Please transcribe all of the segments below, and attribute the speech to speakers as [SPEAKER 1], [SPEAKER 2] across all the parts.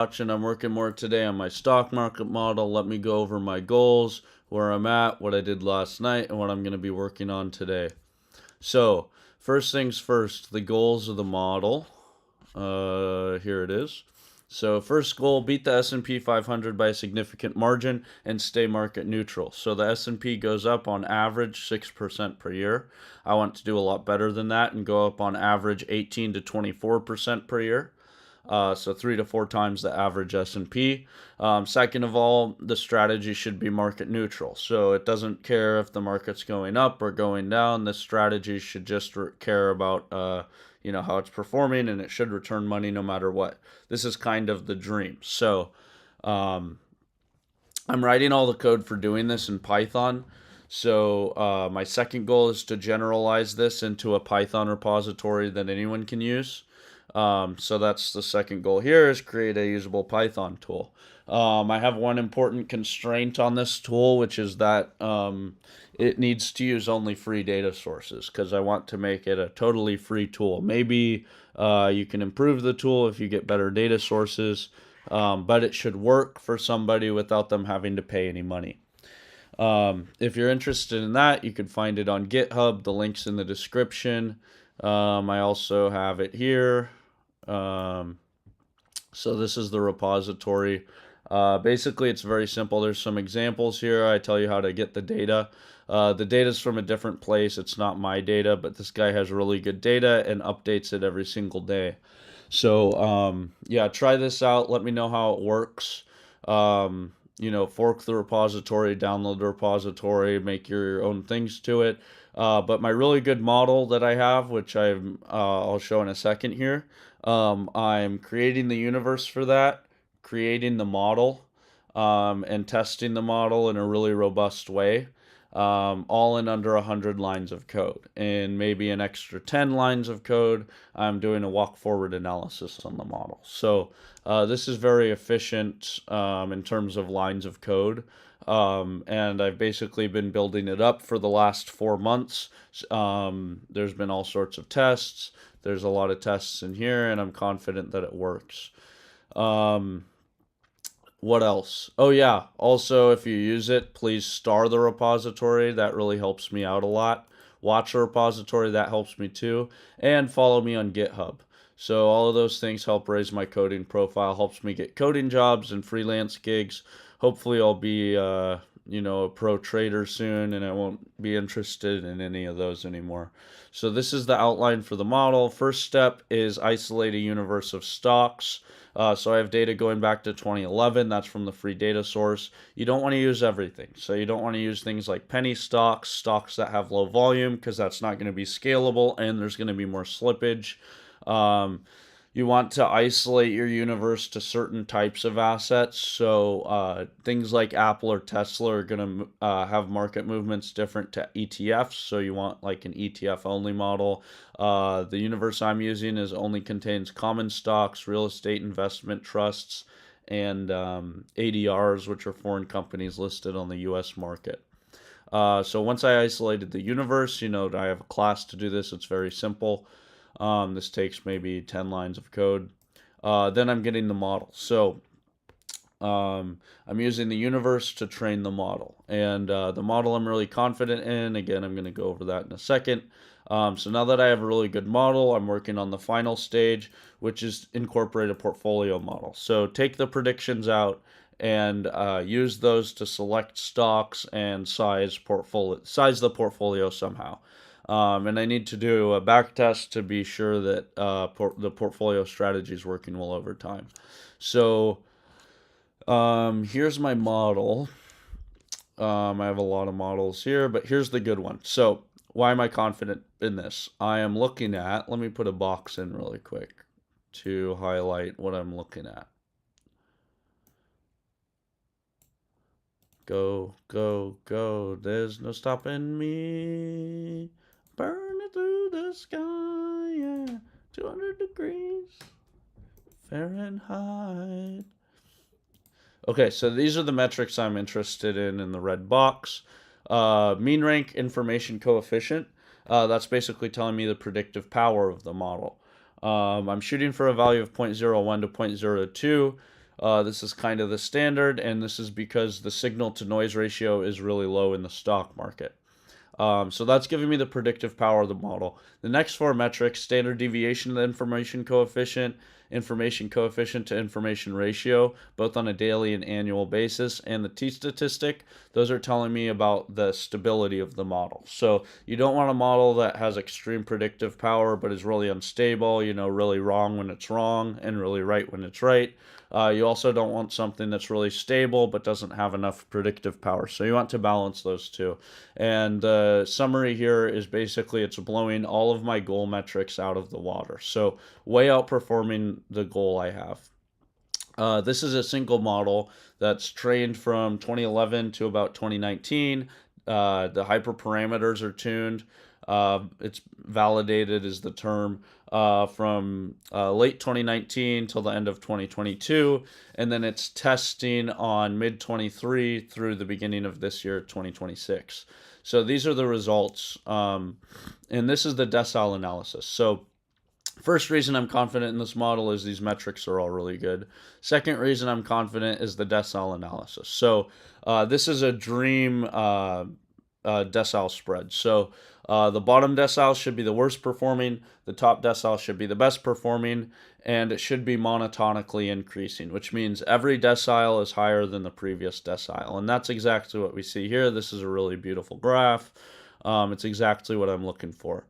[SPEAKER 1] watching. I'm working more today on my stock market model. Let me go over my goals, where I'm at, what I did last night, and what I'm going to be working on today. So, first things first, the goals of the model. Here it is. So first goal, beat the S&P 500 by a significant margin and stay market neutral. So the S&P goes up on average 6% per year. I want to do a lot better than that and go up on average 18 to 24% per year. So 3 to 4 times the average S&P. Second of all, the strategy should be market neutral. So it doesn't care if the market's going up or going down. The strategy should just care about how it's performing, and it should return money no matter what. This is kind of the dream. So I'm writing all the code for doing this in Python. So my second goal is to generalize this into a Python repository that anyone can use. So that's the second goal here, is create a usable Python tool. I have one important constraint on this tool, which is that it needs to use only free data sources, because I want to make it a totally free tool. Maybe you can improve the tool if you get better data sources, but it should work for somebody without them having to pay any money. If you're interested in that, you can find it on GitHub. The link's in the description. I also have it here. So this is the repository. Basically, it's very simple. There's some examples here. I tell you how to get the data. The data is from a different place. It's not my data, but this guy has really good data and updates it every single day. So yeah, try this out. Let me know how it works. Fork the repository, download the repository, make your own things to it. But my really good model that I have, which I'll show in a second here, I'm creating the universe for that, creating the model, and testing the model in a really robust way, all in under 100 lines of code. And maybe an extra 10 lines of code, I'm doing a walk-forward analysis on the model. So this is very efficient in terms of lines of code. And I've basically been building it up for the last 4 months. There's been all sorts of tests. There's a lot of tests in here, and I'm confident that it works. What else? Oh yeah, also if you use it, please star the repository. That really helps me out a lot. Watch the repository, that helps me too. And follow me on GitHub. So all of those things help raise my coding profile, helps me get coding jobs and freelance gigs. Hopefully I'll be a pro trader soon, and I won't be interested in any of those anymore. So this is the outline for the model. First step is isolate a universe of stocks. So I have data going back to 2011. That's from the free data source. You don't want to use everything. So you don't want to use things like penny stocks, stocks that have low volume, because that's not going to be scalable and there's going to be more slippage. You want to isolate your universe to certain types of assets. So things like Apple or Tesla are going to have market movements different to ETFs. So you want like an ETF only model. The universe I'm using only contains common stocks, real estate investment trusts, and ADRs, which are foreign companies listed on the US market. So once I isolated the universe, I have a class to do this. It's very simple. This takes maybe 10 lines of code. Then I'm getting the model. So I'm using the universe to train the model. And the model I'm really confident in. Again, I'm going to go over that in a second. So now that I have a really good model, I'm working on the final stage, which is incorporate a portfolio model. So take the predictions out and use those to select stocks and size the portfolio somehow. And I need to do a back test to be sure that the portfolio strategy is working well over time. So here's my model. I have a lot of models here, but here's the good one. So why am I confident in this? I am looking at, let me put a box in really quick to highlight what I'm looking at. Go, go, go. There's no stopping me. Burning through the sky, yeah. 200 degrees Fahrenheit. Okay, so these are the metrics I'm interested in the red box. Mean rank information coefficient. That's basically telling me the predictive power of the model. I'm shooting for a value of 0.01 to 0.02. This is kind of the standard, and this is because the signal to noise ratio is really low in the stock market. So that's giving me the predictive power of the model. The next four metrics: standard deviation of the information coefficient to information ratio, both on a daily and annual basis, and the t-statistic. Those are telling me about the stability of the model. So you don't want a model that has extreme predictive power but is really unstable, really wrong when it's wrong and really right when it's right. You also don't want something that's really stable but doesn't have enough predictive power. So you want to balance those two. And the summary here is basically it's blowing all of my goal metrics out of the water. So way outperforming the goal I have. This is a single model that's trained from 2011 to about 2019. The hyperparameters are tuned. It's validated is the term from late 2019 till the end of 2022, and then it's testing on mid 23 through the beginning of this year, 2026. So these are the results, and this is the decile analysis. So first reason I'm confident in this model is these metrics are all really good. Second reason I'm confident is the decile analysis. So this is a dream decile spread. So the bottom decile should be the worst performing, the top decile should be the best performing, and it should be monotonically increasing, which means every decile is higher than the previous decile. And that's exactly what we see here. This is a really beautiful graph. It's exactly what I'm looking for.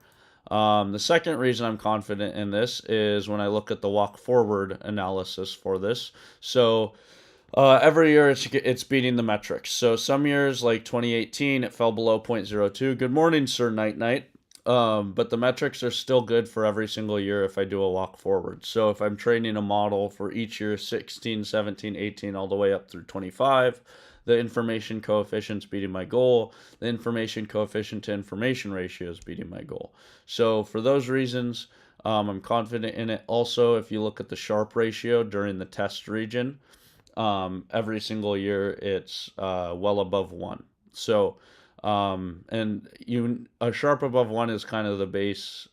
[SPEAKER 1] The second reason I'm confident in this is when I look at the walk forward analysis for this. So every year it's beating the metrics. So some years, like 2018, it fell below 0.02. Good morning, Sir Night Night. But the metrics are still good for every single year if I do a walk forward. So if I'm training a model for each year, 16, 17, 18, all the way up through 25, the information coefficient's beating my goal. The information coefficient to information ratio is beating my goal. So for those reasons, I'm confident in it. Also, if you look at the Sharp ratio during the test region, every single year it's well above 1. So and a Sharp above 1 is kind of the base.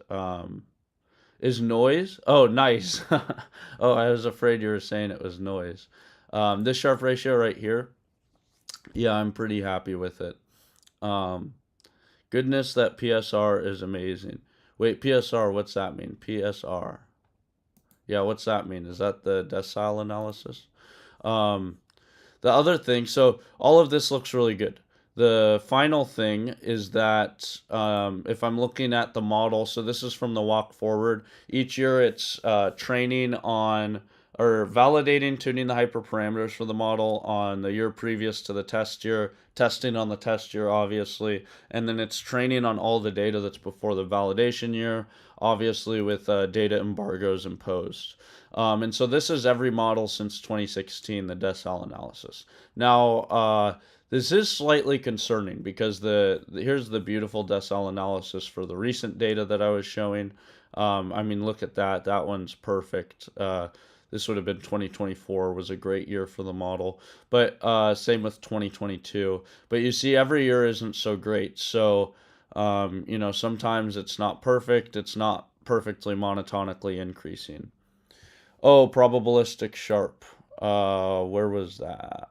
[SPEAKER 1] Is noise? Oh, nice. Oh, I was afraid you were saying it was noise. This Sharp ratio right here, yeah, I'm pretty happy with it. Um, Goodness, that PSR is amazing. Wait, PSR, what's that mean? PSR. Yeah, what's that mean? Is that the decile analysis? Um, the other thing, so all of this looks really good. The final thing is that if I'm looking at the model, so this is from the walk forward. Each year it's training on or validating, tuning the hyperparameters for the model on the year previous to the test year, testing on the test year, obviously, and then it's training on all the data that's before the validation year, obviously with data embargoes imposed. And so this is every model since 2016, the decile analysis. Now, this is slightly concerning because here's the beautiful decile analysis for the recent data that I was showing. I mean, look at that. That one's perfect. This would have been 2024 was a great year for the model, but same with 2022. But you see, every year isn't so great. So, sometimes it's not perfect. It's not perfectly monotonically increasing. Oh, probabilistic Sharp. Where was that?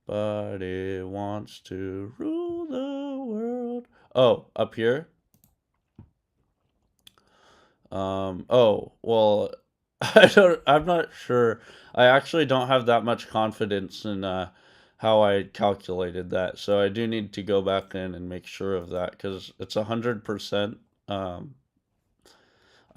[SPEAKER 1] But it wants to rule the world. Oh, up here. Oh, well, I'm not sure. I actually don't have that much confidence in how I calculated that. So I do need to go back in and make sure of that because it's 100%.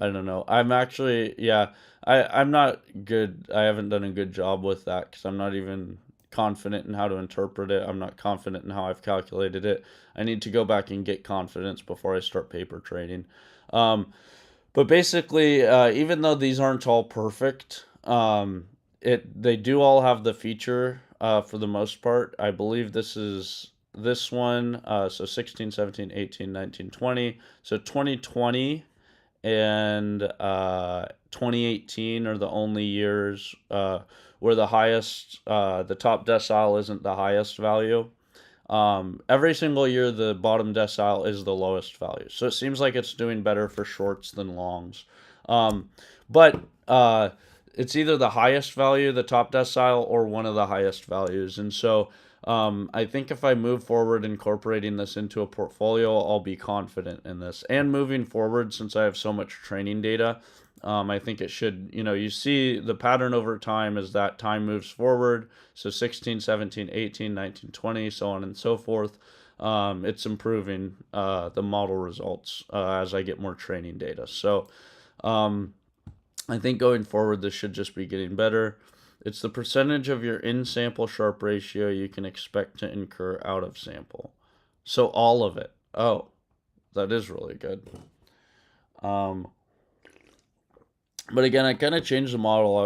[SPEAKER 1] I don't know. I'm actually, yeah, I'm not good. I haven't done a good job with that because I'm not even confident in how to interpret it. I'm not confident in how I've calculated it. I need to go back and get confidence before I start paper trading. Um, but basically, even though these aren't all perfect, they do all have the feature for the most part. I believe this is this one. So 16, 17, 18, 19, 20. So 2020 and 2018 are the only years where the top decile isn't the highest value. Every single year, the bottom decile is the lowest value. So it seems like it's doing better for shorts than longs. But it's either the highest value, the top decile, or one of the highest values. And so I think if I move forward incorporating this into a portfolio, I'll be confident in this. And moving forward, since I have so much training data, I think it should, you see the pattern over time is that time moves forward. So 16, 17, 18, 19, 20, so on and so forth. It's improving the model results as I get more training data. So um, I think going forward, this should just be getting better. It's the percentage of your in-sample Sharpe ratio you can expect to incur out of sample. So all of it. Oh, that is really good. Um, but again, I kind of changed the model. I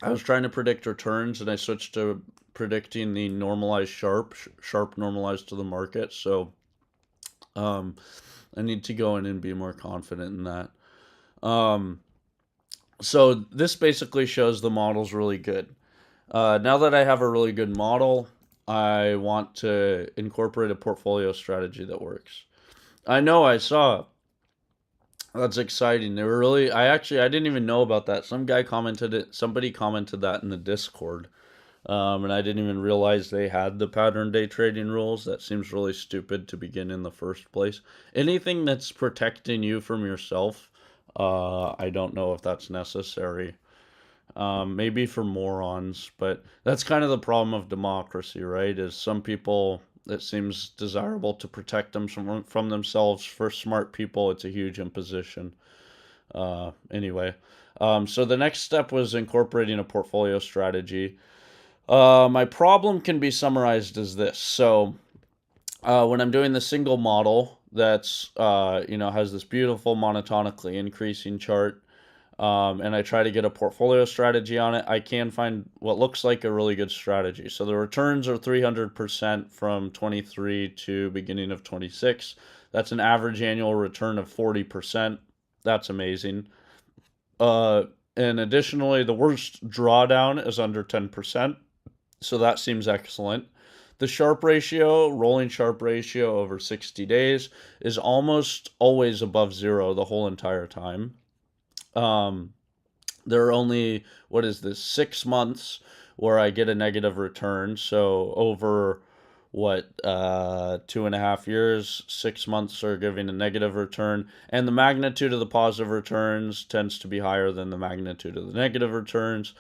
[SPEAKER 1] was trying to predict returns and I switched to predicting the normalized Sharpe normalized to the market. So um, I need to go in and be more confident in that. Um, so this basically shows the model's really good. Now that I have a really good model, I want to incorporate a portfolio strategy that works. I know I saw. That's exciting. They were really. I didn't even know about that. Somebody commented that in the Discord, and I didn't even realize they had the pattern day trading rules. That seems really stupid to begin in the first place. Anything that's protecting you from yourself, I don't know if that's necessary. Maybe for morons, but that's kind of the problem of democracy, right? Is some people it seems desirable to protect them from themselves. For smart people, it's a huge imposition. Anyway, so the next step was incorporating a portfolio strategy. My problem can be summarized as this. So when I'm doing the single model that's has this beautiful monotonically increasing chart, and I try to get a portfolio strategy on it, I can find what looks like a really good strategy. So the returns are 300% from 23 to beginning of 26. That's an average annual return of 40%. That's amazing. Uh, and additionally, the worst drawdown is under 10%. So that seems excellent. The Sharpe ratio, rolling Sharpe ratio over 60 days, is almost always above zero the whole entire time. Um, there are only, what is this, 6 months where I get a negative return. So over 2.5 years, 6 months are giving a negative return, and the magnitude of the positive returns tends to be higher than the magnitude of the negative returns.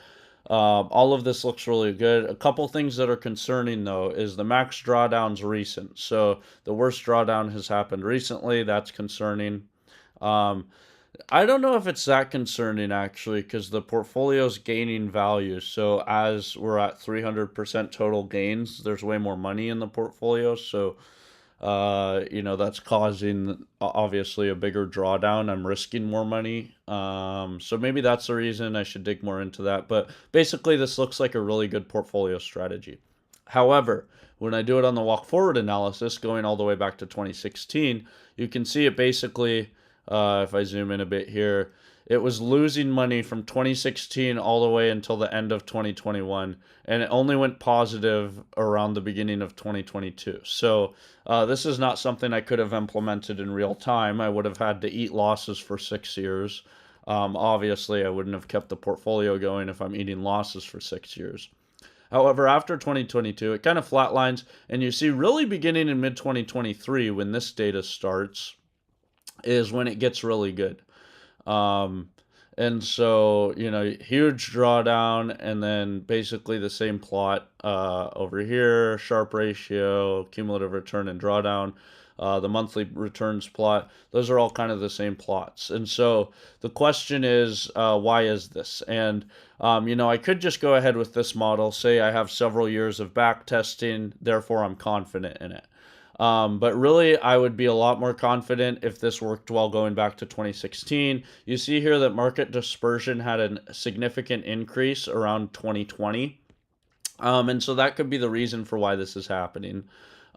[SPEAKER 1] All of this looks really good. A couple things that are concerning though is the max drawdown's recent. So the worst drawdown has happened recently. That's concerning. Um, I don't know if it's that concerning actually, because the portfolio's gaining value. So as we're at 300% total gains, there's way more money in the portfolio. So, that's causing obviously a bigger drawdown. I'm risking more money. So maybe that's the reason I should dig more into that. But basically, this looks like a really good portfolio strategy. However, when I do it on the walk forward analysis, going all the way back to 2016, you can see it basically, if I zoom in a bit here, it was losing money from 2016 all the way until the end of 2021, and it only went positive around the beginning of 2022. So this is not something I could have implemented in real time. I would have had to eat losses for 6 years. Obviously, I wouldn't have kept the portfolio going if I'm eating losses for 6 years. However, after 2022, it kind of flatlines, and you see really beginning in mid 2023 when this data starts is when it gets really good. Um, and so, huge drawdown, and then basically the same plot over here, Sharpe ratio, cumulative return and drawdown, the monthly returns plot. Those are all kind of the same plots. And so the question is, why is this? And, I could just go ahead with this model, say I have several years of back testing, therefore I'm confident in it. But really, I would be a lot more confident if this worked well going back to 2016. You see here that market dispersion had a significant increase around 2020. And so that could be the reason for why this is happening.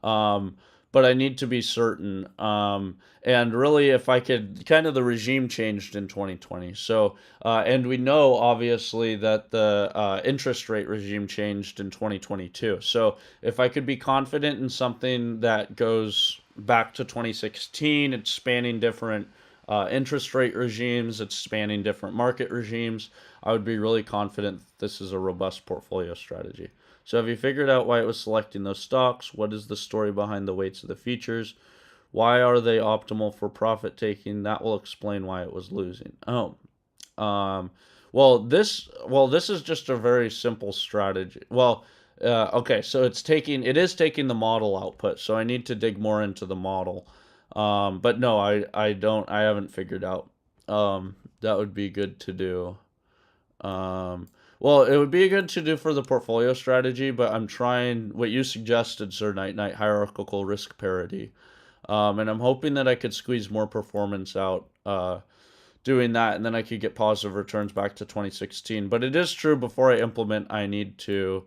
[SPEAKER 1] Um, but I need to be certain. And really, if I could, kind of the regime changed in 2020. So, and we know obviously that the interest rate regime changed in 2022. So, if I could be confident in something that goes back to 2016, it's spanning different interest rate regimes, it's spanning different market regimes, I would be really confident this is a robust portfolio strategy. So have you figured out why it was selecting those stocks? What is the story behind the weights of the features? Why are they optimal for profit taking? That will explain why it was losing. Um, well, this is just a very simple strategy. Okay, so it is taking the model output. So I need to dig more into the model. But no, I haven't figured out. That would be good to do. Well, it would be good to do for the portfolio strategy, but I'm trying what you suggested, Sir Night Night, hierarchical risk parity. And I'm hoping that I could squeeze more performance out doing that, and then I could get positive returns back to 2016. But it is true, before I implement, I need to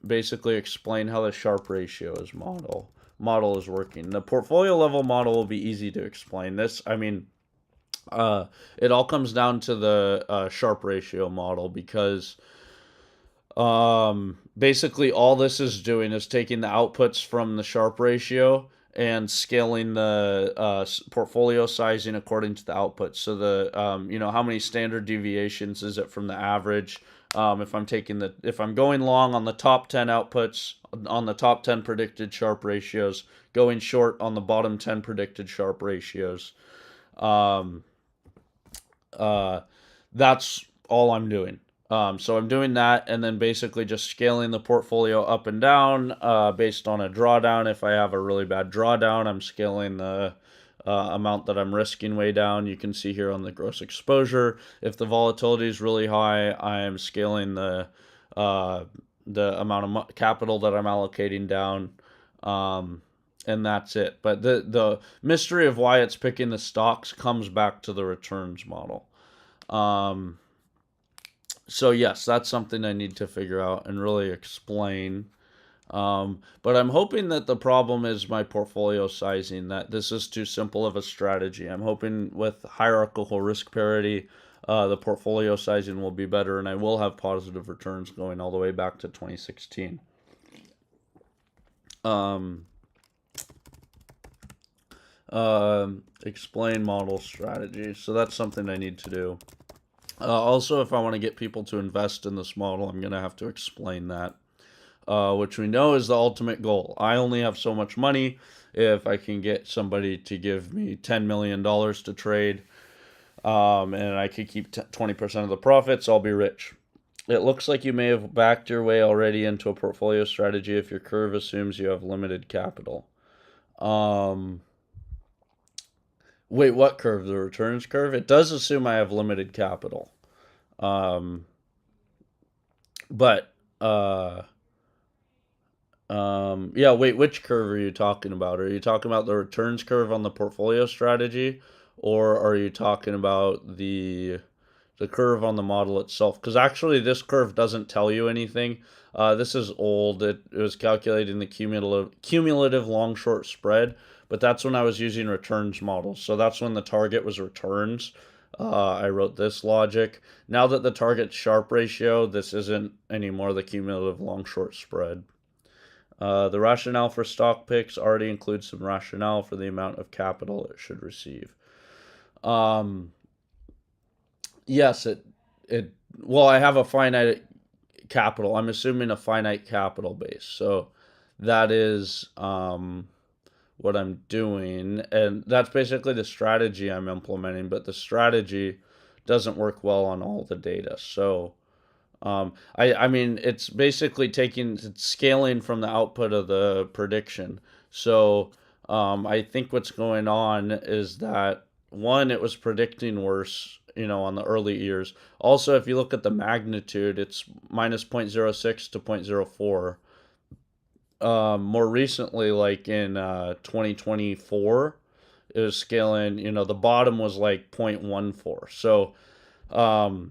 [SPEAKER 1] basically explain how the Sharpe ratio is model is working. The portfolio level model will be easy to explain. It all comes down to the Sharpe ratio model, because basically all this is doing is taking the outputs from the Sharpe ratio and scaling the portfolio sizing according to the outputs. So how many standard deviations is it from the average? If I'm going long on the top 10 outputs on the top 10 predicted Sharpe ratios, going short on the bottom 10 predicted Sharpe ratios. Um, uh, that's all I'm doing. So I'm doing that, and then basically just scaling the portfolio up and down based on a drawdown. If I have a really bad drawdown, I'm scaling the amount that I'm risking way down. You can see here on the gross exposure. If the volatility is really high, I am scaling the amount of capital that I'm allocating down. And that's it. But the mystery of why it's picking the stocks comes back to the returns model. So yes, that's something I need to figure out and really explain. But I'm hoping that the problem is my portfolio sizing, that this is too simple of a strategy. I'm hoping with hierarchical risk parity, the portfolio sizing will be better, and I will have positive returns going all the way back to 2016. Um, Explain model strategy. So that's something I need to do. Also, if I want to get people to invest in this model, I'm going to have to explain that, which we know is the ultimate goal. I only have so much money. If I can get somebody to give me $10 million to trade, and I could keep 20% of the profits, I'll be rich. It looks like you may have backed your way already into a portfolio strategy if your curve assumes you have limited capital. Um, Wait, what curve? The returns curve? It does assume I have limited capital. Um, but yeah, wait, which curve are you talking about? Are you talking about the returns curve on the portfolio strategy, or are you talking about the curve on the model itself? Because actually, this curve doesn't tell you anything. This is old. It was calculating the cumulative long short spread, but that's when I was using returns models. So that's when the target was returns. I wrote this logic. Now that the target's Sharpe ratio, this isn't anymore the cumulative long short spread. The rationale for stock picks already includes some rationale for the amount of capital it should receive. Um, yes, it well, I have a finite capital. I'm assuming a finite capital base. So that is what I'm doing, and that's basically the strategy I'm implementing. But the strategy doesn't work well on all the data. So I mean, it's basically it's scaling from the output of the prediction. So I think what's going on is that, one, it was predicting worse, on the early years. Also, if you look at the magnitude, it's minus 0.06 to 0.04. More recently, like in 2024, it was scaling, the bottom was like 0.14. So, I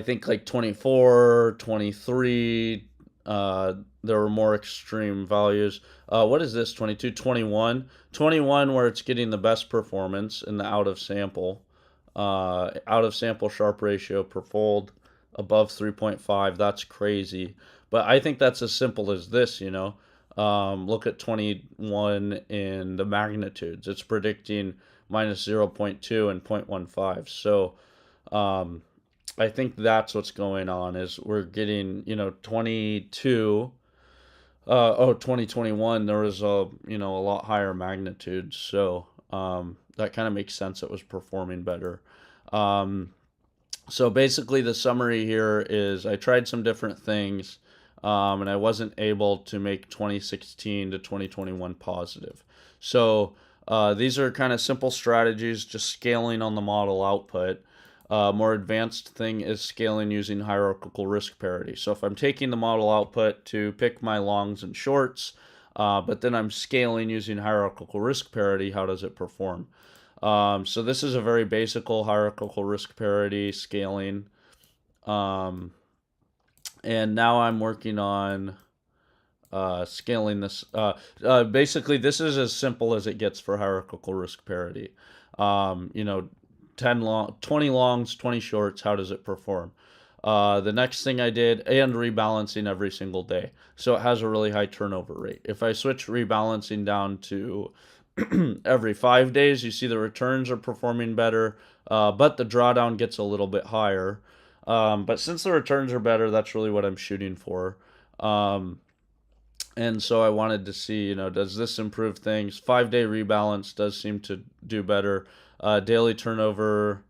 [SPEAKER 1] think like 24, 23, there were more extreme values. What is this? 22, 21, 21, where it's getting the best performance in the out of sample Sharpe ratio per fold above 3.5. That's crazy. But I think that's as simple as this. Look at 21 in the magnitudes. It's predicting minus 0.2 and 0.15. So I think that's what's going on is we're getting, 22 2021 there was a lot higher magnitude, so that kind of makes sense. It was performing better. Um, so basically, the summary here is I tried some different things, and I wasn't able to make 2016 to 2021 positive. So these are kind of simple strategies, just scaling on the model output. More advanced thing is scaling using hierarchical risk parity. So if I'm taking the model output to pick my longs and shorts, but then I'm scaling using hierarchical risk parity, how does it perform? So this is a very basic hierarchical risk parity scaling. And now I'm working on scaling this. Basically, this is as simple as it gets for hierarchical risk parity. Um, you know, 20 longs, 20 shorts. How does it perform? The next thing I did, and rebalancing every single day. So it has a really high turnover rate. If I switch rebalancing down to every 5 days, you see the returns are performing better, but the drawdown gets a little bit higher. But since the returns are better, that's really what I'm shooting for. Um, and so I wanted to see, does this improve things? 5 day rebalance does seem to do better. Daily turnover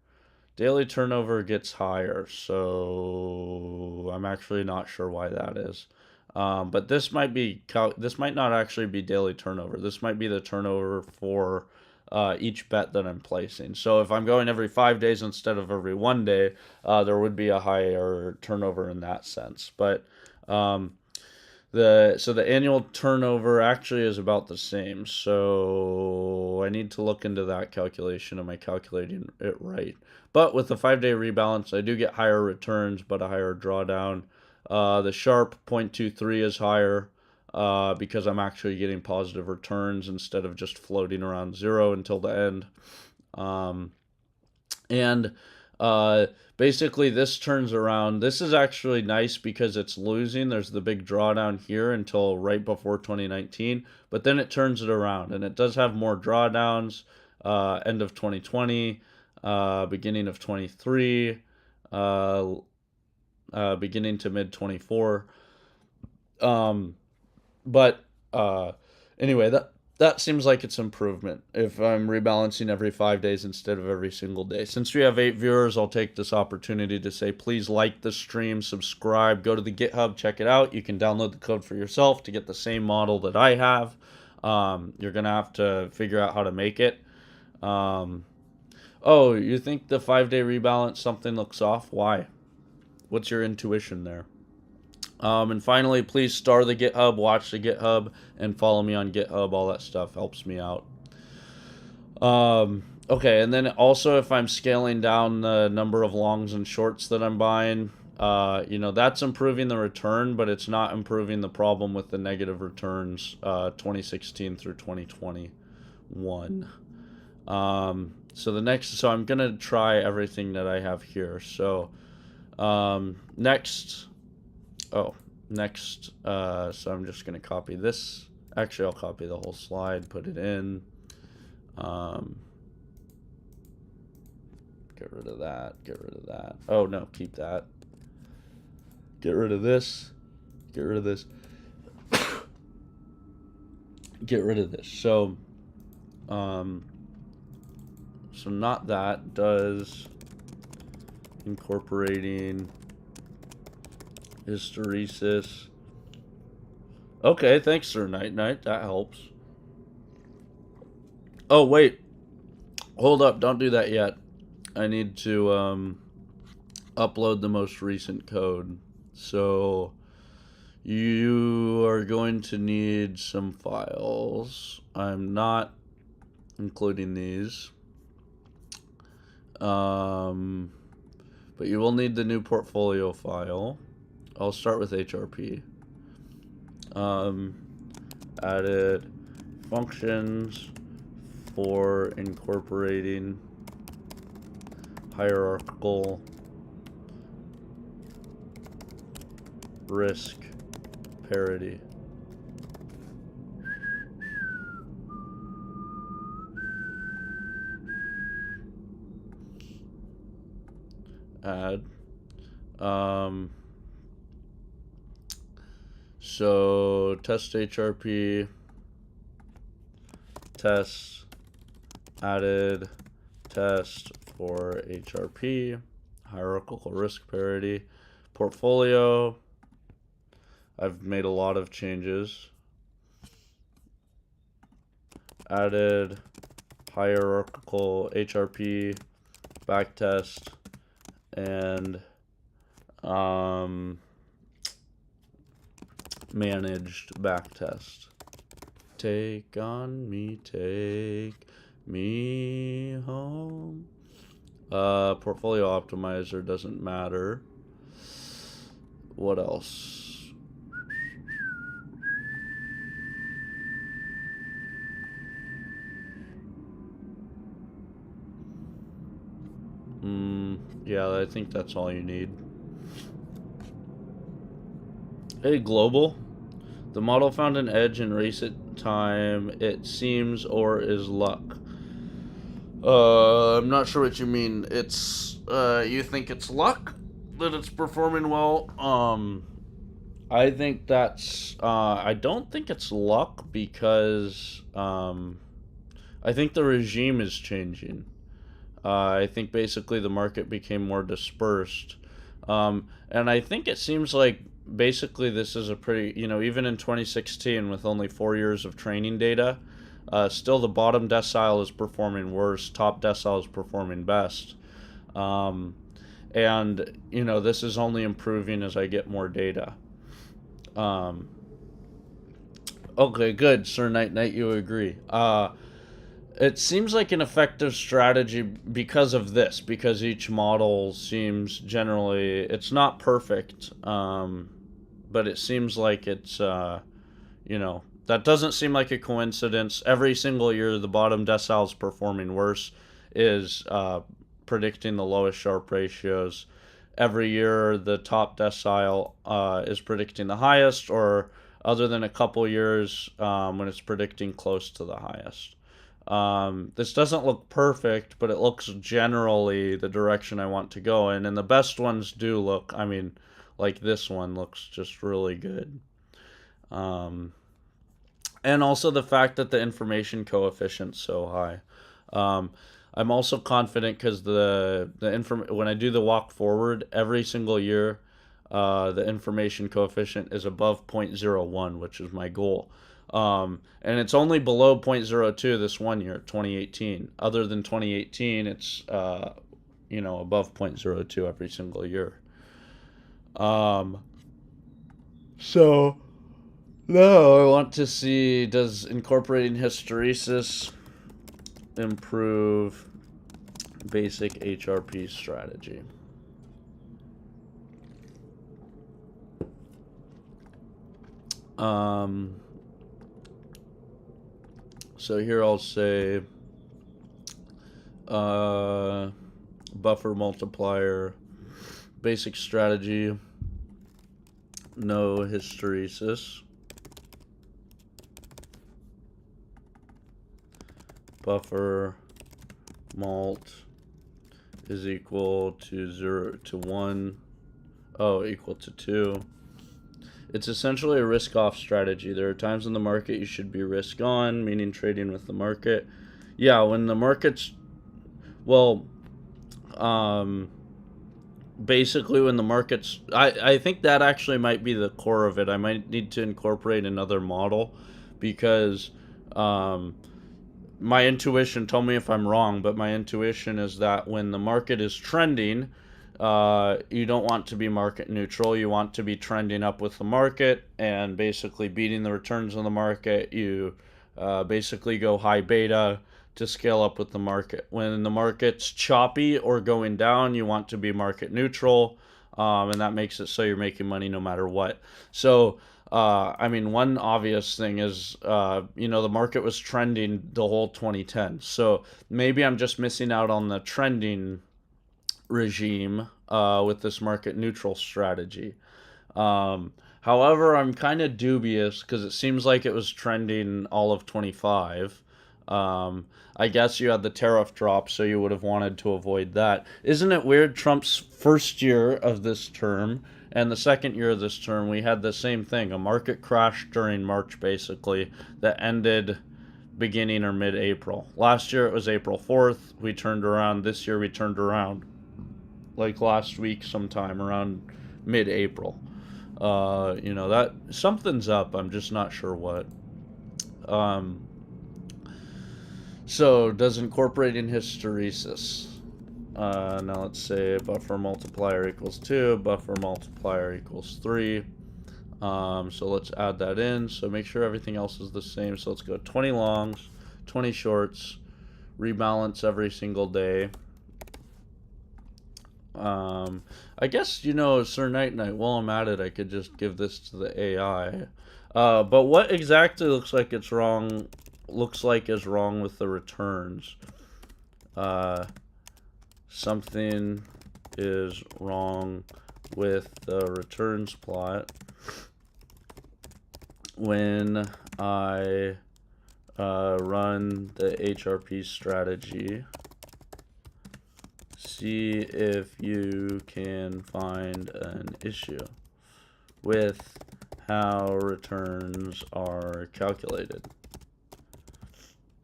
[SPEAKER 1] gets higher, so I'm actually not sure why that is. But this might not actually be daily turnover. This might be the turnover for each bet that I'm placing. So if I'm going every 5 days instead of every 1 day, there would be a higher turnover in that sense. But the annual turnover actually is about the same. So I need to look into that calculation. Am I calculating it right? But with the 5 day rebalance, I do get higher returns, but a higher drawdown. The Sharp 0.23 is higher because I'm actually getting positive returns instead of just floating around zero until the end. And uh, basically, this turns around. This is actually nice because it's losing. There's the big drawdown here until right before 2019, but then it turns it around, and it does have more drawdowns. End of 2020, beginning of 23, uh, beginning to mid 24. Um, but anyway, that seems like it's improvement if I'm rebalancing every 5 days instead of every single day. Since we have 8 viewers, I'll take this opportunity to say please like the stream, subscribe, go to the GitHub, check it out. You can download the code for yourself to get the same model that I have. You're gonna have to figure out how to make it. Oh, you think the 5 day rebalance something looks off? Why? What's your intuition there? And finally, please star the GitHub, watch the GitHub, and follow me on GitHub. All that stuff helps me out. Okay, and then also if I'm scaling down the number of longs and shorts that I'm buying, that's improving the return, but it's not improving the problem with the negative returns 2016 through 2021. So I'm going to try everything that I have here. So next, so I'm just going to copy this. Actually, I'll copy the whole slide, put it in. Get rid of that. Oh, no, keep that. Get rid of this. Get rid of this. Get rid of this. So not that. Does incorporating hysteresis. Okay, thanks, Sir Night. That helps. Oh, wait. Hold up. Don't do that yet. I need to upload the most recent code. So you are going to need some files. I'm not including these. But you will need the new portfolio file. I'll start with HRP. Added functions for incorporating hierarchical risk parity. add. Um, so test HRP, test, added, test for HRP, hierarchical risk parity, portfolio. I've made a lot of changes. Added hierarchical HRP, backtest, and managed backtest. Take me home. Portfolio optimizer doesn't matter. What else? Yeah, I think that's all you need. Hey, global. The model found an edge in recent time, it seems, or is luck. I'm not sure what you mean. You think it's luck that it's performing well? I think I don't think it's luck because, I think the regime is changing. I think basically the market became more dispersed. And I think it seems like basically this is a pretty, even in 2016 with only 4 years of training data, still the bottom decile is performing worse, top decile is performing best. Um, and, this is only improving as I get more data. Um, okay, good. Sir Knight Knight, you agree. It seems like an effective strategy because of this, because each model seems generally, it's not perfect, but it seems like that doesn't seem like a coincidence. Every single year, the bottom decile is performing worse, is predicting the lowest Sharpe ratios. Every year, the top decile is predicting the highest, or other than a couple years when it's predicting close to the highest. This doesn't look perfect, but it looks generally the direction I want to go in. And the best ones do look, like this one looks just really good. And also the fact that the information coefficient's so high. I'm also confident because when I do the walk forward every single year, the information coefficient is above 0.01, which is my goal. And it's only below 0.02 this one year, 2018. Other than 2018, it's above 0.02 every single year. So now I want to see, does incorporating hysteresis improve basic HRP strategy? So here I'll say buffer multiplier, basic strategy, no hysteresis. Buffer mult is equal to 0 to 1. Oh, equal to 2. It's essentially a risk-off strategy. There are times in the market you should be risk-on, meaning trading with the market. Yeah, when the market's... Well, basically when the market's... I think that actually might be the core of it. I might need to incorporate another model because... my intuition, tell me if I'm wrong, but my intuition is that when the market is trending, you don't want to be market neutral. You want to be trending up with the market and basically beating the returns on the market. You basically go high beta to scale up with the market. When the market's choppy or going down, you want to be market neutral, and that makes it so you're making money no matter what. So one obvious thing is, the market was trending the whole 2010. So maybe I'm just missing out on the trending regime with this market neutral strategy. However, I'm kind of dubious because it seems like it was trending all of 25. I guess you had the tariff drop, so you would have wanted to avoid that. Isn't it weird? Trump's first year of this term and the second year of this term, we had the same thing, a market crash during March, basically, that ended beginning or mid-April. Last year it was April 4th. We turned around. This year we turned around like last week sometime around mid-April. That something's up. I'm just not sure what. Um, so does incorporating hysteresis. Now let's say buffer multiplier equals 2, buffer multiplier equals 3. So let's add that in. So make sure everything else is the same. So let's go 20 longs, 20 shorts, rebalance every single day. I guess, Sir Night Night, while I'm at it, I could just give this to the AI. But what exactly looks like is wrong with the returns? Something is wrong with the returns plot when I run the HRP strategy. See if you can find an issue with how returns are calculated.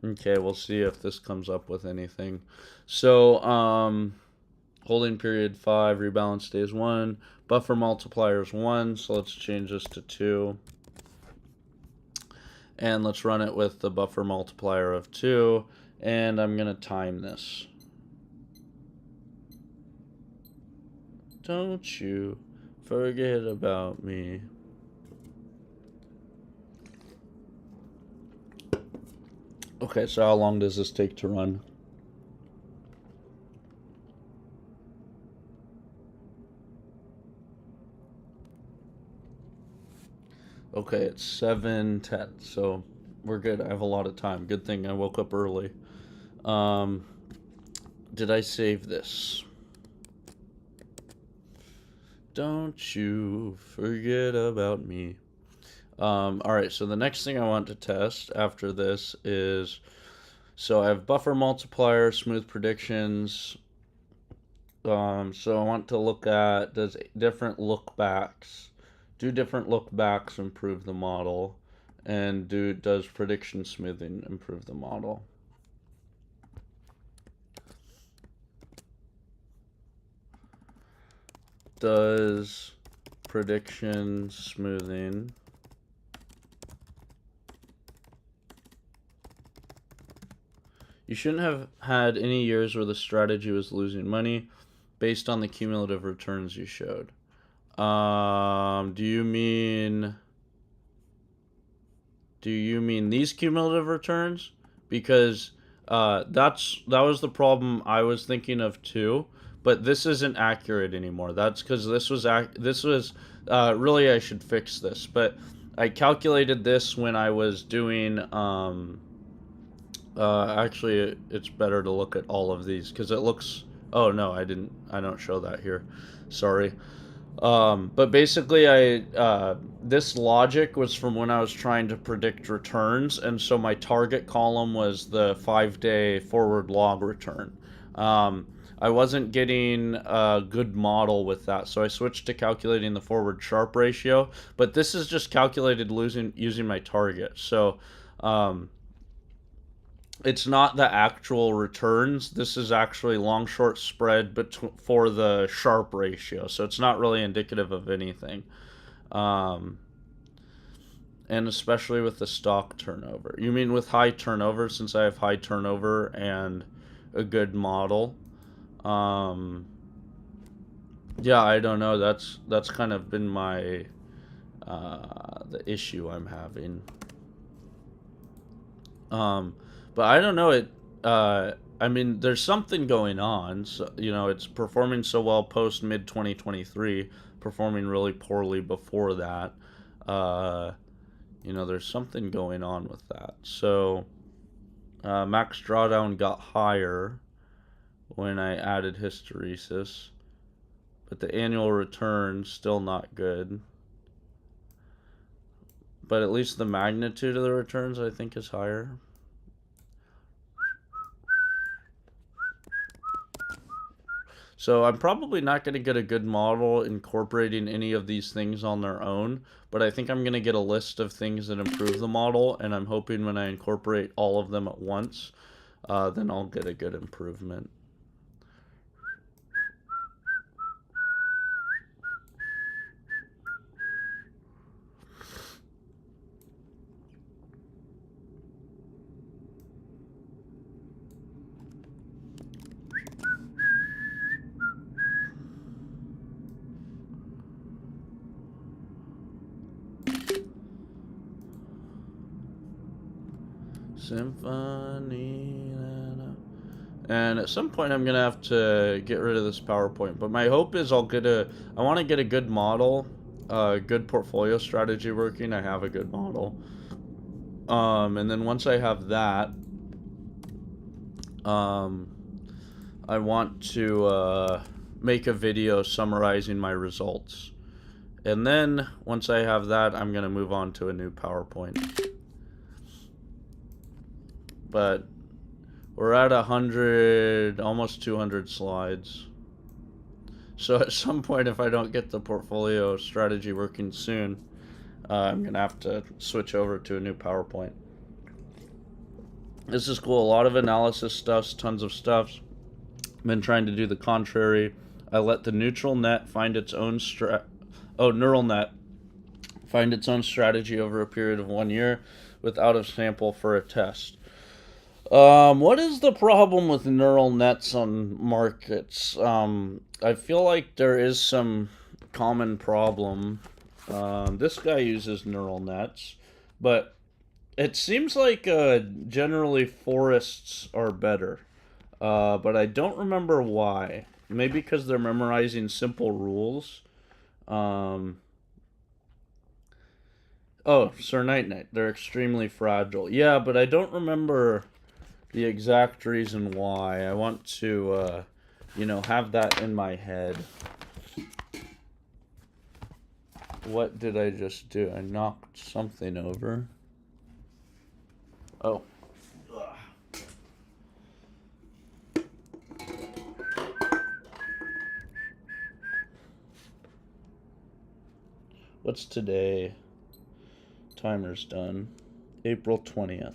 [SPEAKER 1] Okay, we'll see if this comes up with anything. So, holding period 5, rebalance days 1, buffer multiplier is 1, so let's change this to 2. And let's run it with the buffer multiplier of 2, and I'm going to time this. Don't you forget about me. Okay, so how long does this take to run? Okay, it's 7:10, so we're good. I have a lot of time. Good thing I woke up early. Did I save this? Don't you forget about me. Alright, so the next thing I want to test after this is, so I have buffer multiplier, smooth predictions. So I want to look at, do different look backs improve the model, and does prediction smoothing improve the model? Does prediction smoothing You shouldn't have had any years where the strategy was losing money based on the cumulative returns you showed. Do you mean these cumulative returns? Because that was the problem I was thinking of too. But this isn't accurate anymore. That's because this was really, I should fix this. But I calculated this when I was doing actually, it's better to look at all of these because it looks. Oh no, I don't show that here. Sorry. But basically, this logic was from when I was trying to predict returns, and so my target column was the 5-day forward log return. I wasn't getting a good model with that, so I switched to calculating the forward Sharpe ratio. But this is just calculated using my target, so it's not the actual returns. This is actually long short spread for the Sharpe ratio, so it's not really indicative of anything. And especially with the stock turnover. You mean with high turnover, since I have high turnover and a good model? Yeah, I don't know. That's kind of been my the issue I'm having. But I don't know it. I mean, there's something going on. So, it's performing so well post mid 2023, performing really poorly before that. There's something going on with that. So, max drawdown got higher when I added hysteresis, but the annual return still not good. But at least the magnitude of the returns I think is higher. So I'm probably not going to get a good model incorporating any of these things on their own, but I think I'm going to get a list of things that improve the model, and I'm hoping when I incorporate all of them at once, then I'll get a good improvement. Symphony. And at some point, I'm gonna have to get rid of this PowerPoint. But my hope is I want to get a good model, good portfolio strategy working. I have a good model. And then once I have that, um, I want to make a video summarizing my results. And then once I have that, I'm gonna move on to a new PowerPoint. But we're at 100, almost 200 slides. So at some point, if I don't get the portfolio strategy working soon, I'm going to have to switch over to a new PowerPoint. This is cool. A lot of analysis stuffs, tons of stuffs. I've been trying to do the contrary. I let the neural net find its own neural net find its own strategy over a period of 1 year with out of sample for a test. What is the problem with neural nets on markets? I feel like there is some common problem. This guy uses neural nets, but it seems like generally forests are better. But I don't remember why. Maybe because they're memorizing simple rules. Um, oh, Sir Night Night. They're extremely fragile. Yeah, but I don't remember the exact reason why. I want to, have that in my head. What did I just do? I knocked something over. Oh. What's today? Timer's done. April 20th.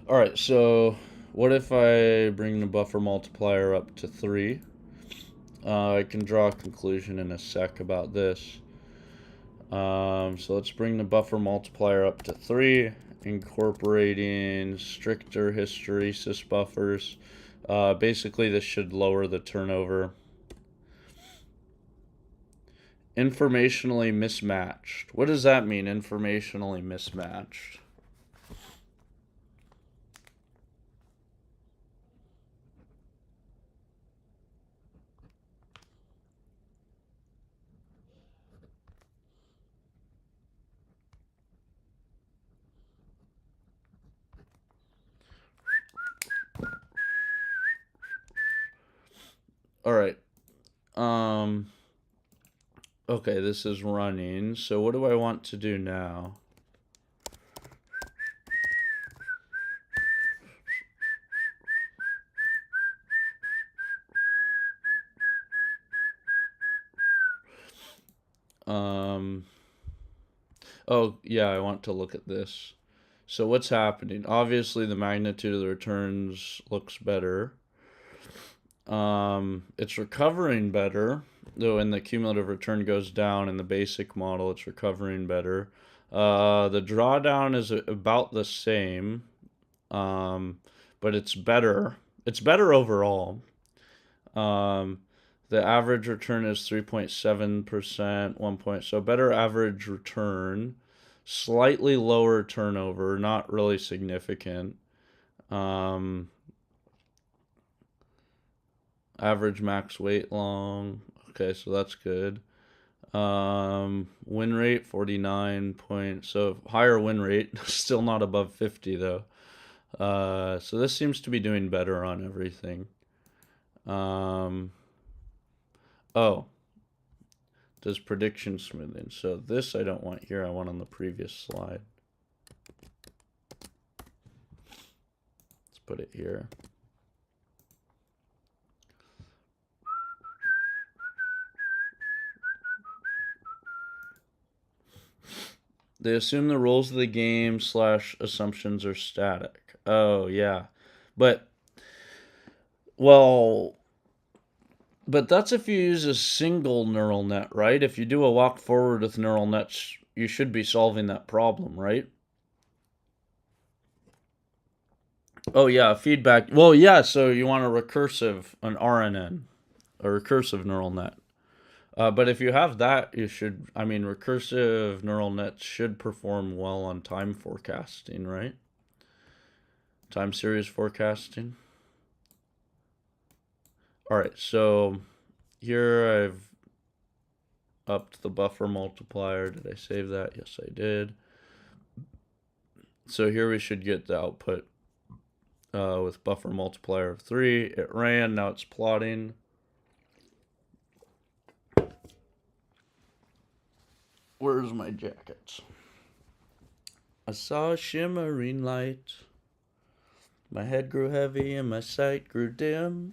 [SPEAKER 1] Alright, so what if I bring the buffer multiplier up to 3? I can draw a conclusion in a sec about this. So let's bring the buffer multiplier up to 3, incorporating stricter hysteresis buffers. Basically, this should lower the turnover. Informationally mismatched. What does that mean, informationally mismatched? Alright. Okay, this is running. So what do I want to do now? Oh, yeah, I want to look at this. So what's happening? Obviously, the magnitude of the returns looks better. It's recovering better, though when the cumulative return goes down in the basic model, it's recovering better. The drawdown is about the same, but it's better. It's better overall. The average return is 3.7%, 1 point. So better average return, slightly lower turnover, not really significant. Average max wait long. Okay, so that's good. Win rate 49 point, so higher win rate, still not above 50 though. So this seems to be doing better on everything. Um, oh, does prediction smoothing. So this I don't want here, I want on the previous slide. Let's put it here. They assume the rules of the game / assumptions are static. Oh, yeah. But, well, but that's if you use a single neural net, right? If you do a walk forward with neural nets, you should be solving that problem, right? Oh, yeah, feedback. Well, yeah, so you want an RNN, a recursive neural net. But if you have that, recursive neural nets should perform well on time forecasting, right? Time series forecasting. All right, so here I've upped the buffer multiplier. Did I save that? Yes, I did. So here we should get the output with buffer multiplier of 3. It ran, now it's plotting. Where's my jackets? I saw a shimmering light. My head grew heavy and my sight grew dim.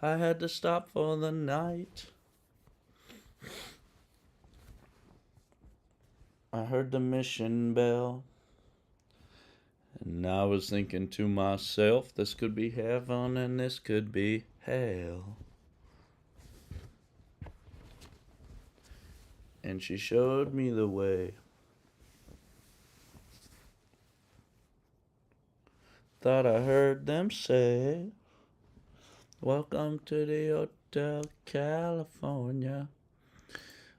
[SPEAKER 1] I had to stop for the night. I heard the mission bell. And I was thinking to myself, this could be heaven and this could be hell. And she showed me the way. Thought I heard them say, welcome to the Hotel California.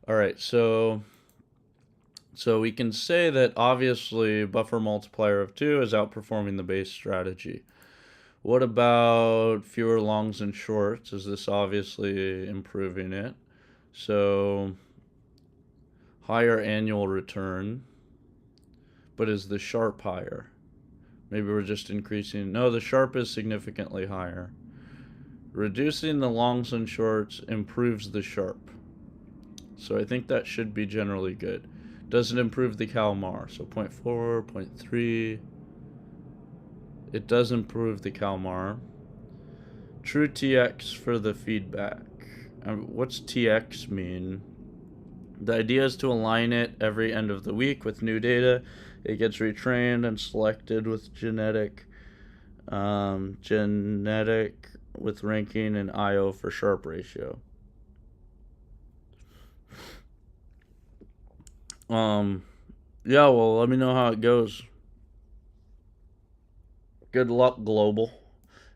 [SPEAKER 1] All right, so we can say that obviously buffer multiplier of 2 is outperforming the base strategy. What about fewer longs and shorts? Is this obviously improving it? So higher annual return, but is the Sharp higher? Maybe we're just increasing. No, the Sharp is significantly higher. Reducing the longs and shorts improves the Sharp. So I think that should be generally good. Does it improve the CalMAR? So 0.4, 0.3. It does improve the CalMAR. True TX for the feedback. What's TX mean? The idea is to align it every end of the week with new data. It gets retrained and selected with genetic with ranking and IO for Sharp ratio. Yeah, well, let me know how it goes. Good luck, global.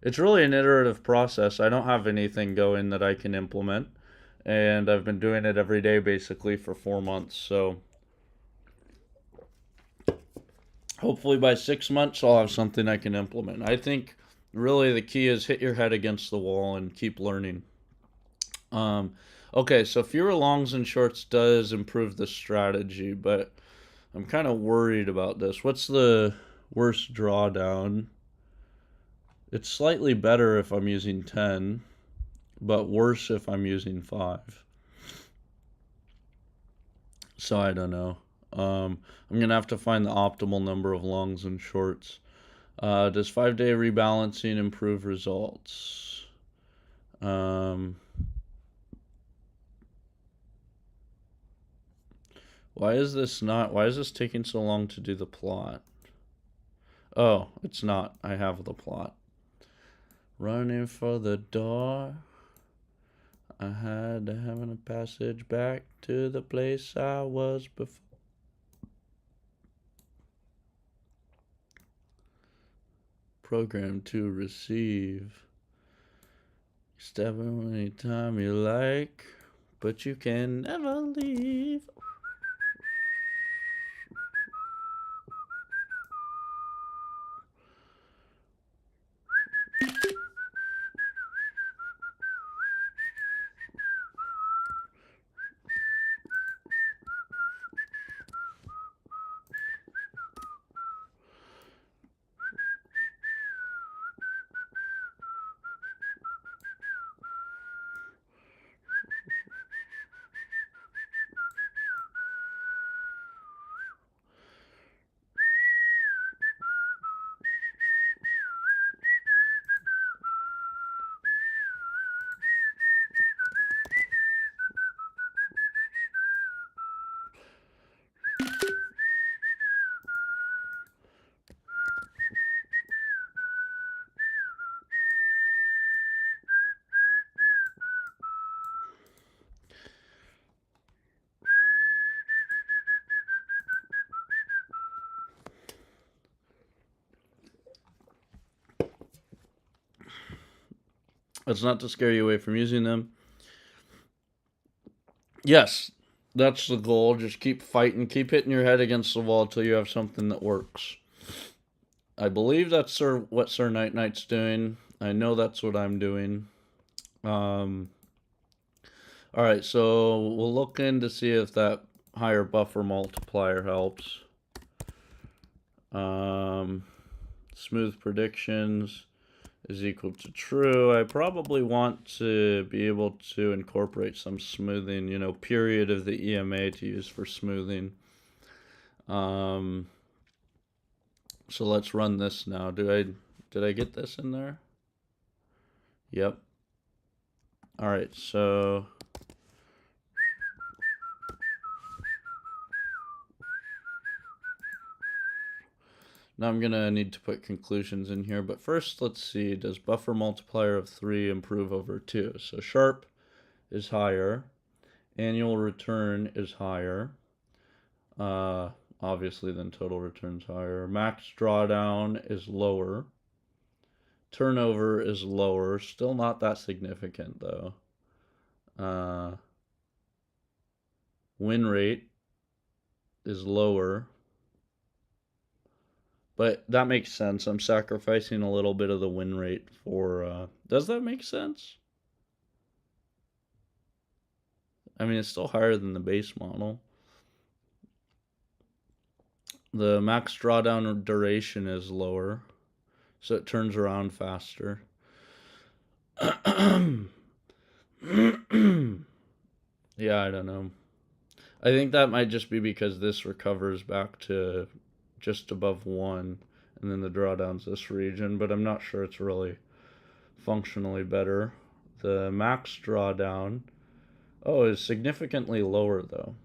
[SPEAKER 1] It's really an iterative process. I don't have anything going that I can implement, and I've been doing it every day basically for 4 months. So hopefully by 6 months I'll have something I can implement. I think really the key is hit your head against the wall and keep learning. Okay, so fewer longs and shorts does improve the strategy, but I'm kind of worried about this. What's the worst drawdown? It's slightly better if I'm using 10, but worse if I'm using 5. So I don't know. I'm going to have to find the optimal number of longs and shorts. Does 5-day rebalancing improve results? Why is this taking so long to do the plot? Oh, it's not. I have the plot. Running for the door. I had to have a passage back to the place I was before. Program to receive. Step in anytime you like, but you can never leave. It's not to scare you away from using them. Yes, that's the goal. Just keep fighting, keep hitting your head against the wall until you have something that works. I believe that's what Sir Night Night's doing. I know that's what I'm doing. Um, all right, so we'll look in to see if that higher buffer multiplier helps. Smooth predictions is equal to true. I probably want to be able to incorporate some smoothing, period of the EMA to use for smoothing. So let's run this now. Did I get this in there? Yep. All right, so now I'm gonna need to put conclusions in here, but first let's see, does buffer multiplier of 3 improve over 2? So Sharp is higher, annual return is higher, obviously then total return's higher, max drawdown is lower, turnover is lower, still not that significant though. Win rate is lower, but that makes sense. I'm sacrificing a little bit of the win rate for, does that make sense? I mean, it's still higher than the base model. The max drawdown duration is lower, so it turns around faster. Yeah, I don't know. I think that might just be because this recovers back to just above 1, and then the drawdown's this region, but I'm not sure it's really functionally better. The max drawdown, is significantly lower though,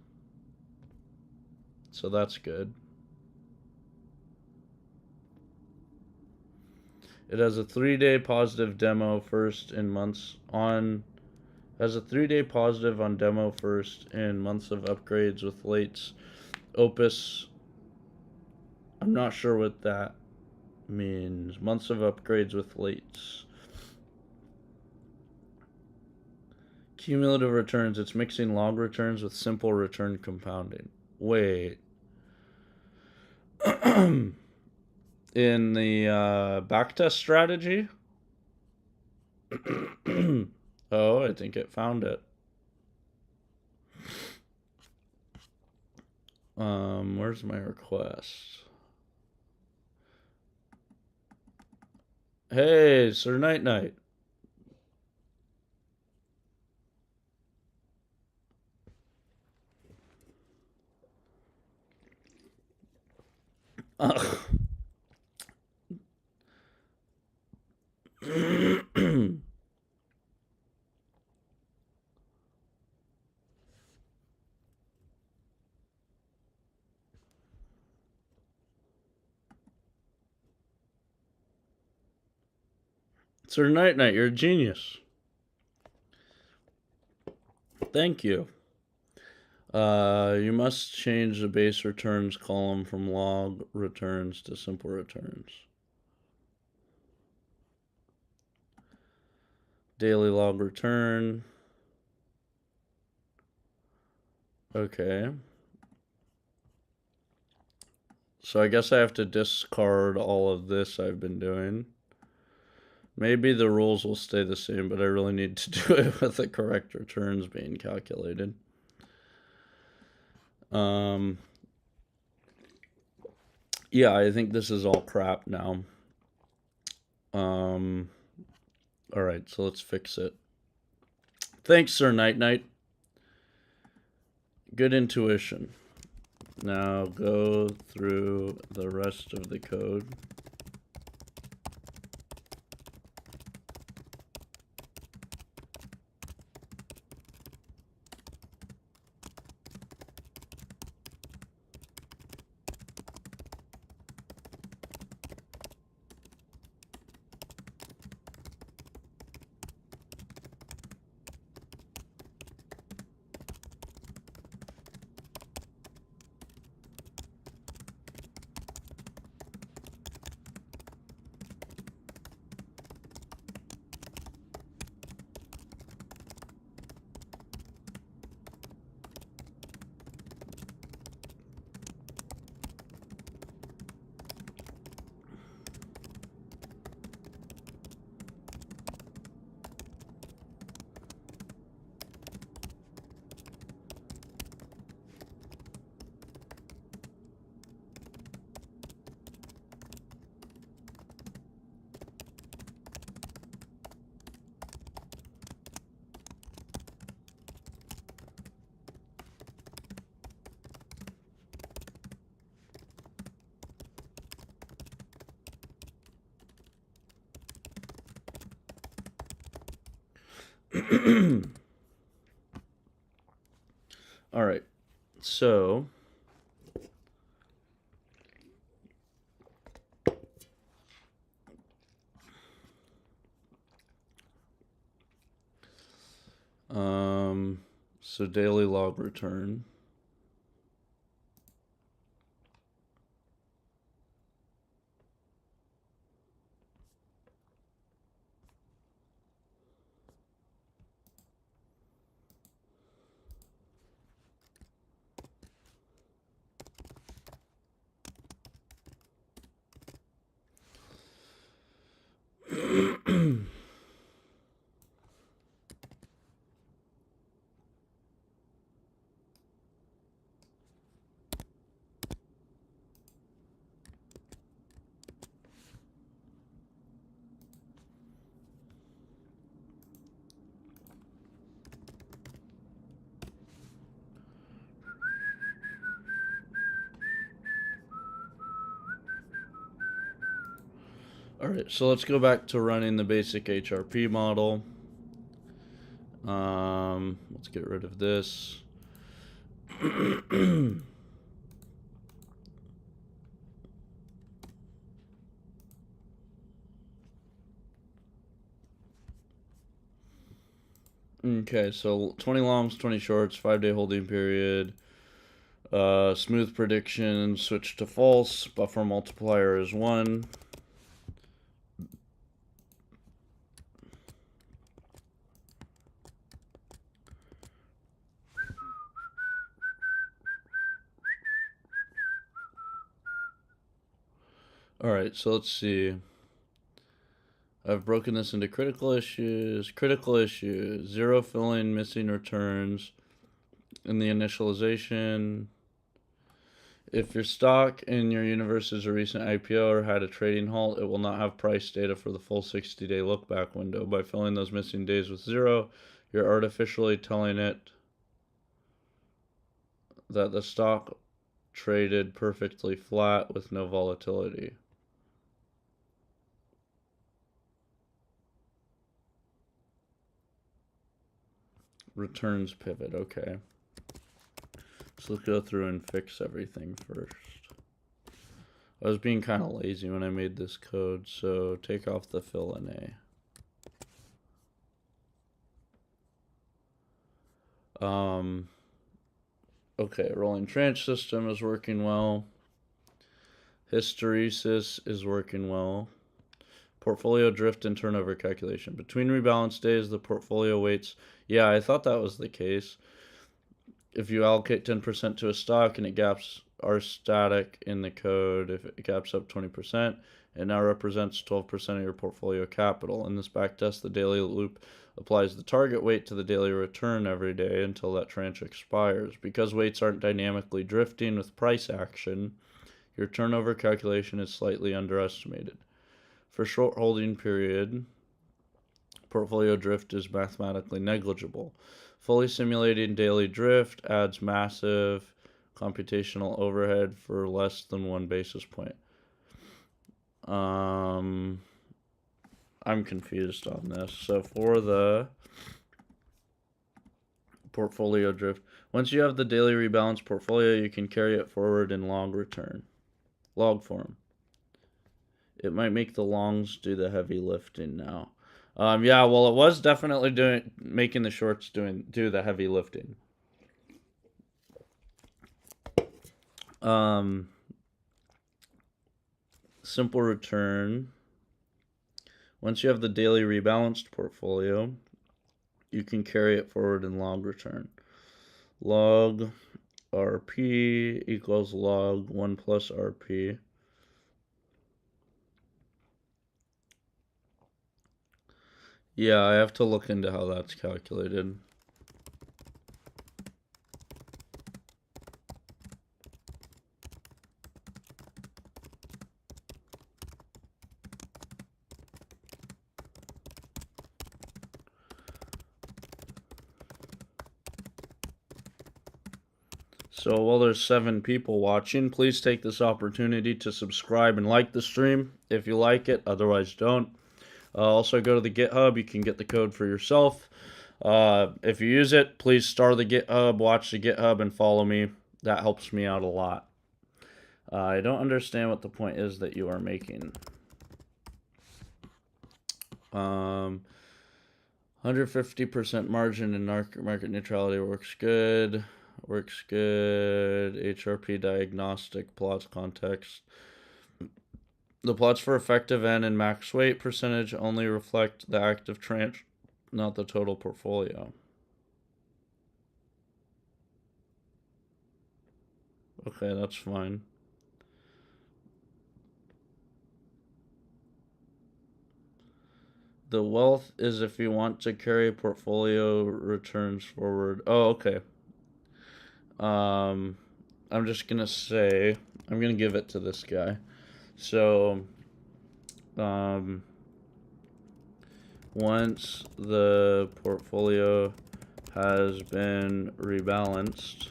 [SPEAKER 1] so that's good. It has a 3-day positive demo first in months on has a 3-day positive on demo first in months of upgrades with lates. Opus, I'm not sure what that means. Months of upgrades with lates. Cumulative returns, it's mixing log returns with simple return compounding. Wait. In the backtest strategy? Oh, I think it found it. Where's my request? Hey, Sir Night Night. Sir Night Night, you're a genius. Thank you. You must change the base returns column from log returns to simple returns. Daily log return. Okay. So I guess I have to discard all of this I've been doing. Maybe the rules will stay the same, but I really need to do it with the correct returns being calculated. Yeah, I think this is all crap now. Alright, so let's fix it. Thanks, Sir Night Night. Good intuition. Now go through the rest of the code. All right. So so daily log return. All right, so let's go back to running the basic HRP model. Let's get rid of this. Okay, so 20 longs, 20 shorts, 5-day holding period. Smooth prediction, switch to false. Buffer multiplier is 1. All right, so let's see. I've broken this into critical issues, 0 filling, missing returns, in the initialization. If your stock in your universe is a recent IPO or had a trading halt, it will not have price data for the full 60-day look-back window. By filling those missing days with 0, you're artificially telling it that the stock traded perfectly flat with no volatility. Returns pivot, okay. So let's go through and fix everything first. I was being kind of lazy when I made this code, so take off the fill in A. Okay, rolling tranche system is working well. Hysteresis is working well. Portfolio drift and turnover calculation. Between rebalance days, the portfolio weights. Yeah, I thought that was the case. If you allocate 10% to a stock and it gaps are static in the code, if it gaps up 20%, it now represents 12% of your portfolio capital. In this backtest, the daily loop applies the target weight to the daily return every day until that tranche expires. Because weights aren't dynamically drifting with price action, your turnover calculation is slightly underestimated. For short holding period, portfolio drift is mathematically negligible. Fully simulating daily drift adds massive computational overhead for less than 1 basis point. I'm confused on this. So for the portfolio drift, once you have the daily rebalance portfolio, you can carry it forward in log form. It might make the longs do the heavy lifting now. Yeah, well, it was definitely making the shorts do the heavy lifting. Simple return. Once you have the daily rebalanced portfolio, you can carry it forward in log return. Log RP equals log 1 plus RP. Yeah, I have to look into how that's calculated. So while there's 7 people watching, please take this opportunity to subscribe and like the stream if you like it. Otherwise, don't. Also, go to the GitHub. You can get the code for yourself. If you use it, please star the GitHub, watch the GitHub, and follow me. That helps me out a lot. I don't understand what the point is that you are making. 150% margin and market neutrality works good. Works good. HRP diagnostic plots context. The plots for effective N and max weight percentage only reflect the active tranche, not the total portfolio. Okay, that's fine. The wealth is if you want to carry portfolio returns forward. Oh, okay. Um, I'm just gonna say I'm gonna give it to this guy. So, um, once the portfolio has been rebalanced,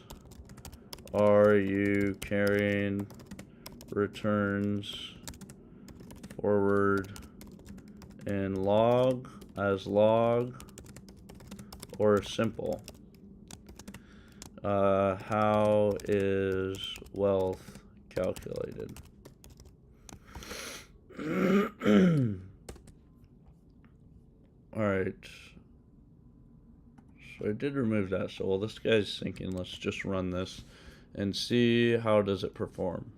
[SPEAKER 1] are you carrying returns forward in log as log or simple? How is wealth calculated? Alright. So I did remove that. So while this guy's thinking, let's just run this and see how does it perform.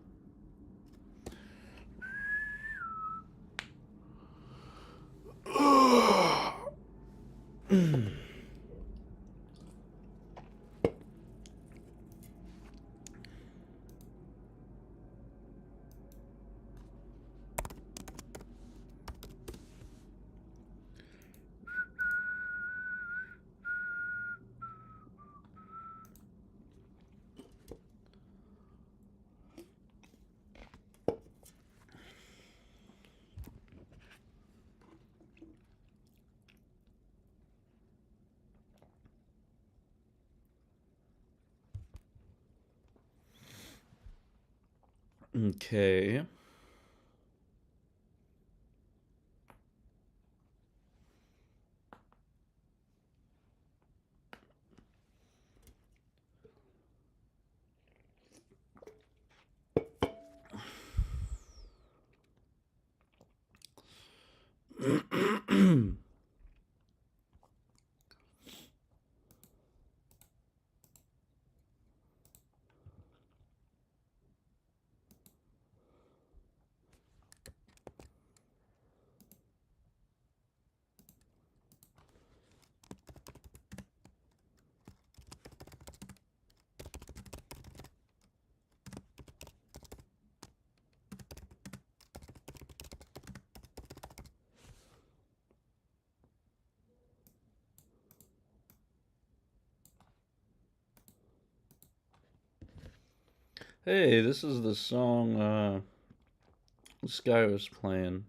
[SPEAKER 1] Okay. Hey, this is the song this guy was playing.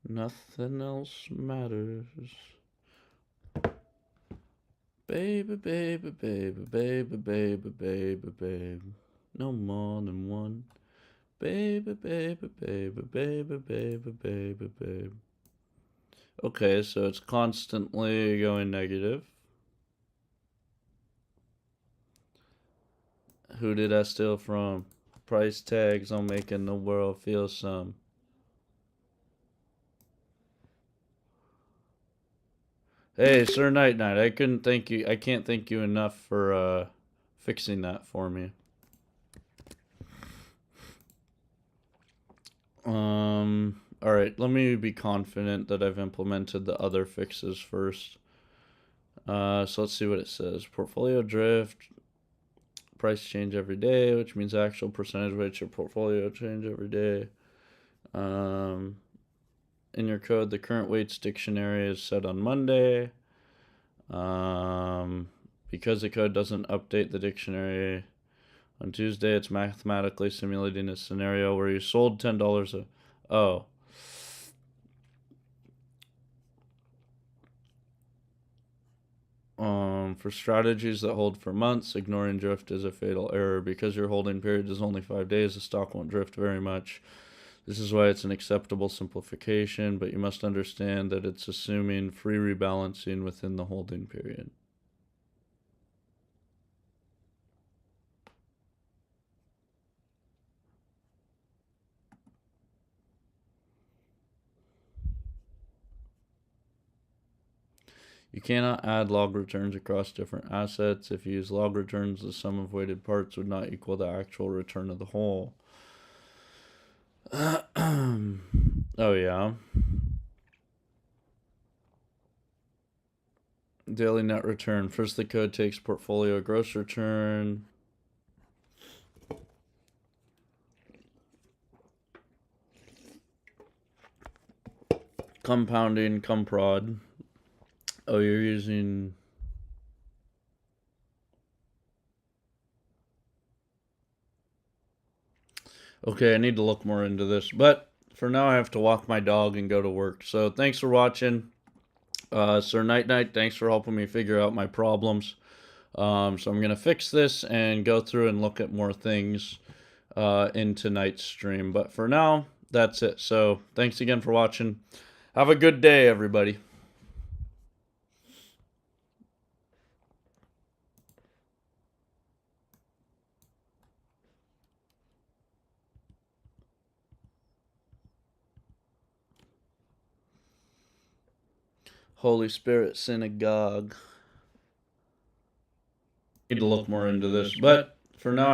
[SPEAKER 1] Nothing else matters. Baby, baby, baby, baby, baby, baby, baby. No more than one. Baby, baby, baby, baby, baby, baby, baby. Okay, so it's constantly going negative. Who did I steal from? Price tags on making the world feel some. Hey, Sir Night Night, I couldn't thank you. I can't thank you enough for fixing that for me. All right, let me be confident that I've implemented the other fixes first. So let's see what it says. Portfolio drift, price change every day, which means actual percentage weights your portfolio change every day. In your code, the current weights dictionary is set on Monday. Because the code doesn't update the dictionary on Tuesday, it's mathematically simulating a scenario where you sold $10 a... Oh. For strategies that hold for months, ignoring drift is a fatal error. Because your holding period is only 5 days, the stock won't drift very much. This is why it's an acceptable simplification, but you must understand that it's assuming free rebalancing within the holding period. You cannot add log returns across different assets. If you use log returns, the sum of weighted parts would not equal the actual return of the whole. Oh, yeah. Daily net return. First, the code takes portfolio gross return. Compounding, comprod. Oh, you're using... Okay, I need to look more into this. But for now, I have to walk my dog and go to work. So thanks for watching. Sir Night Night, thanks for helping me figure out my problems. So I'm going to fix this and go through and look at more things in tonight's stream. But for now, that's it. So thanks again for watching. Have a good day, everybody. Holy Spirit Synagogue. Need to look more into this, but for now,